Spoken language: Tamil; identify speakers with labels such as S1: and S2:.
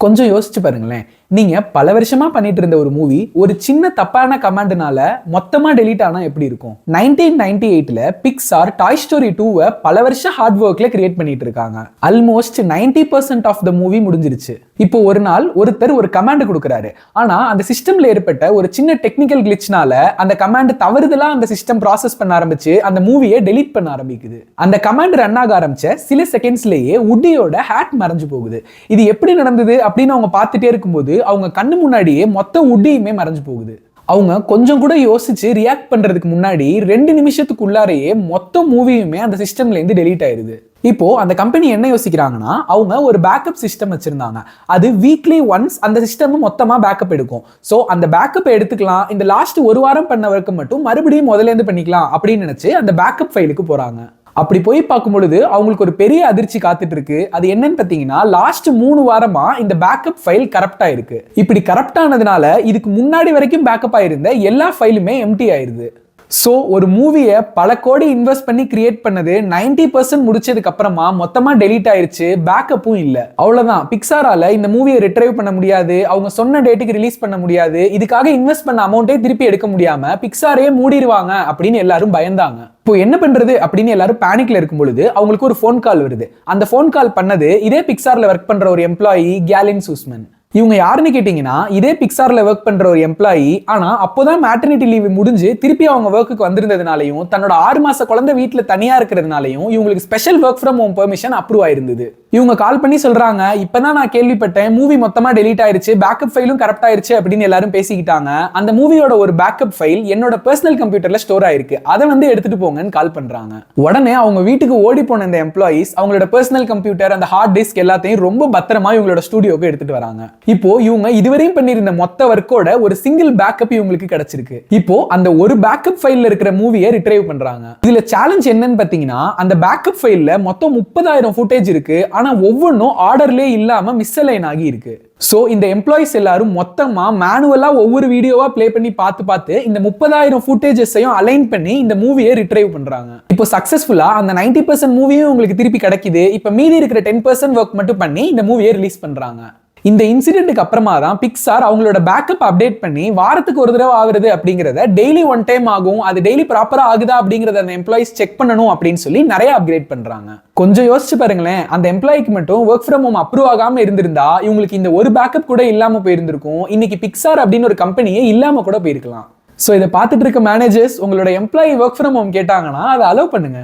S1: கொஞ்சம் யோசிச்சு பாருங்களேன். நீங்க பல வருஷமா பண்ணிட்டு இருந்த ஒரு மூவி ஒரு சின்ன தப்பான கமாண்ட்னால மொத்தமா டெலீட் ஆனா எப்படி இருக்கும்? 1998ல பிக்சார் டாய் ஸ்டோரி 2 பல வருஷம் ஹார்ட் ஒர்க்ல கிரியேட் பண்ணிட்டு இருக்காங்க. ஆல்மோஸ்ட் 90% ஆஃப் த மூவி முடிஞ்சிருச்சு. இப்போ ஒரு நாள் ஒருத்தர் ஒரு கமாண்ட் கொடுக்குறாரு. ஆனா அந்த சிஸ்டம்ல ஏற்பட்ட ஒரு சின்ன டெக்னிக்கல் கிளிச்னால அந்த கமாண்ட் தவறுதலா அந்த சிஸ்டம் ப்ராசஸ் பண்ண ஆரம்பிச்சு அந்த மூவியை டெலீட் பண்ண ஆரம்பிக்குது. அந்த கமாண்ட் ரன் ஆக ஆரம்பிச்ச சில செகண்ட்ஸ்லயே வுட்டியோட ஹேட் மறைஞ்சு போகுது. இது எப்படி நடந்தது அப்படின்னு அவங்க பார்த்துட்டே இருக்கும்போது அவங்க கண்ணு முன்னாடியே மொத்த வுட்டியுமே மறைஞ்சு போகுது. அவங்க கொஞ்சம் கூட யோசிச்சு ரியாக்ட் பண்றதுக்கு முன்னாடி 2 நிமிஷத்துக்குள்ளாரையே மொத்த மூவியுமே அந்த சிஸ்டம்ல இருந்து டெலீட் ஆயிருது. இப்போ அந்த கம்பெனி என்ன யோசிக்கிறாங்கன்னா, அவங்க ஒரு பேக்கப் சிஸ்டம் வச்சிருந்தாங்க. அது வீக்லி ஒன்ஸ் அந்த சிஸ்டம் மொத்தமா பேக்கப் எடுக்கும். ஸோ அந்த பேக்கப் எடுத்துக்கலாம், இந்த லாஸ்ட் ஒரு வாரம் பண்ண ஒர்க்கு மட்டும் மறுபடியும் முதல்ல இருந்து பண்ணிக்கலாம் அப்படின்னு நினைச்சு அந்த பேக்கப் ஃபைலுக்கு போறாங்க. அப்படி போய் பார்க்கும் பொழுது அவங்களுக்கு ஒரு பெரிய அதிர்ச்சி காத்துட்டு இருக்கு. அது என்னன்னு பார்த்தீங்கன்னா, லாஸ்ட் 3 வாரமா இந்த பேக்கப் ஃபைல் கரப்ட் ஆயிருக்கு. இப்படி கரப்ட் ஆனதுனால இதுக்கு முன்னாடி வரைக்கும் பேக்கப் ஆயிருந்த எல்லா ஃபைலுமே எம்டி ஆயிருது. ஸோ ஒரு மூவியை பல கோடி இன்வெஸ்ட் பண்ணி கிரியேட் பண்ணது 90% முடிச்சதுக்கு அப்புறமா மொத்தமா டெலீட் ஆயிருச்சு, பேக்கப்பும் இல்லை. அவ்வளவுதான், பிக்சாரால இந்த மூவியை ரிட்ரைவ் பண்ண முடியாது, அவங்க சொன்ன டேட்டுக்கு ரிலீஸ் பண்ண முடியாது, இதுக்காக இன்வெஸ்ட் பண்ண அமௌண்ட்டே திருப்பி எடுக்க முடியாம பிக்சாரே மூடிடுவாங்க அப்படின்னு எல்லாரும் பயந்தாங்க. இப்போ என்ன பண்றது அப்படின்னு எல்லாரும் பேனிக்ல இருக்கும் பொழுது அவங்களுக்கு ஒரு ஃபோன் கால் வருது. அந்த ஃபோன் கால் பண்ணது இதே பிக்சார்ல ஒர்க் பண்ற ஒரு எம்ப்ளாயி கேலின் சூஸ்மன். இவங்க யாருன்னு கேட்டீங்கன்னா, இதே பிக்சார்ல ஒர்க் பண்ற ஒரு எம்ப்ளாயி. ஆனா அப்போதான் மேட்டர்னிட்டி லீவ் முடிஞ்சு திருப்பி அவங்க ஒர்க்குக்கு வந்திருந்ததுனாலையும் தன்னோட 6 மாச குழந்தை வீட்டுல தனியா இருக்கிறதுனாலையும் இவங்களுக்கு special work from home permission approve ஆயிருந்தது. இவங்க கால் பண்ணி சொல்றாங்க, இப்பதான் நான் கேள்விப்பட்டேன் மூவி மொத்தமா டெலீட் ஆயிருச்சு, பேக்கப் ஃபைலும் கரப்ட் ஆயிருச்சு அப்படின்னு எல்லாரும் பேசிக்கிட்டாங்க. அந்த மூவியோட ஒரு பேக்கப் ஃபைல் என்னோட பர்சனல் கம்ப்யூட்டர்ல ஸ்டோர் ஆயிருக்கு, அதை வந்து எடுத்துட்டு போங்கன்னு கால் பண்றாங்க. உடனே அவங்க வீட்டுக்கு ஓடி போன இந்த எம்ப்ளாயிஸ் அவங்களோட பர்சனல் கம்ப்யூட்டர், அந்த ஹார்ட் டிஸ்க் எல்லாத்தையும் ரொம்ப பத்திரமா இவங்களோட ஸ்டுடியோக்கு எடுத்துட்டு வராங்க. இப்போ இவங்க இதுவரையும் பண்ணிருந்த மொத்த ஒர்க்கோட ஒரு சிங்கிள் பேக்கப் இவங்களுக்கு கிடைச்சிருக்கு. இப்போ அந்த ஒரு பேக்கப் ஃபைல்ல இருக்கிற மூவியை ரிட்ரைவ் பண்றாங்க. இதுல சேலஞ்ச் என்னன்னு பாத்தீங்கன்னா, அந்த பேக்கப் ஃபைல்ல மொத்தம் 30,000 ஃபுட்டேஜ் இருக்கு. ஆனா ஒவ்வொன்றும் ஆர்டர்லயே இல்லாம மிஸ்அலைன் ஆகி இருக்கு. சோ இந்த எம்ப்ளாயிஸ் எல்லாரும் மொத்தமா மேனுவலா ஒவ்வொரு வீடியோவா பிளே பண்ணி பார்த்து இந்த 30,000 ஃபுட்டேஜஸையும் அலைன் பண்ணி இந்த மூவியை ரிட்ரைவ் பண்றாங்க. இப்போ சக்சஸ்ஃபுல்லா அந்த 90% மூவியும் உங்களுக்கு திருப்பி கிடைக்குது. இப்போ மீதி இருக்கிற 10% ஒர்க் மட்டும் பண்ணி இந்த மூவியை ரிலீஸ் பண்றாங்க. இந்த இன்சிடென்ட்க்கு அப்புறமா தான் பிக்சார் அவங்களோட பேக்கப் அப்டேட் பண்ணி வாரத்துக்கு ஒரு தடவை ஆகுறது அப்படிங்கறத டெய்லி ஒன் டைம் ஆகும், அது டெய்லி ப்ராப்பரா ஆகுதா அப்படிங்கறத அந்த எம்ப்ளாயிஸ் செக் பண்ணணும் அப்படின்னு சொல்லி நிறைய அப்கிரேட் பண்றாங்க. கொஞ்சம் யோசிச்சு பாருங்களேன், அந்த எம்ப்ளாய்க்கு மட்டும் ஒர்க் ஃப்ரம் ஹோம் அப்ரூவ் ஆகாம இருந்திருந்தா இவங்களுக்கு இந்த ஒரு பேக்கப் கூட இல்லாம போயிருந்திருக்கும். இன்னைக்கு பிக்சார் அப்படின்னு ஒரு கம்பெனியே இல்லாம கூட போயிருக்கலாம். சோ இதை பார்த்துட்டு இருக்க மேனேஜர்ஸ் உங்களோட எம்ப்ளாயி ஒர்க் ஃப்ரம் ஹோம் கேட்டாங்கன்னா அதை அலோவ் பண்ணுங்க.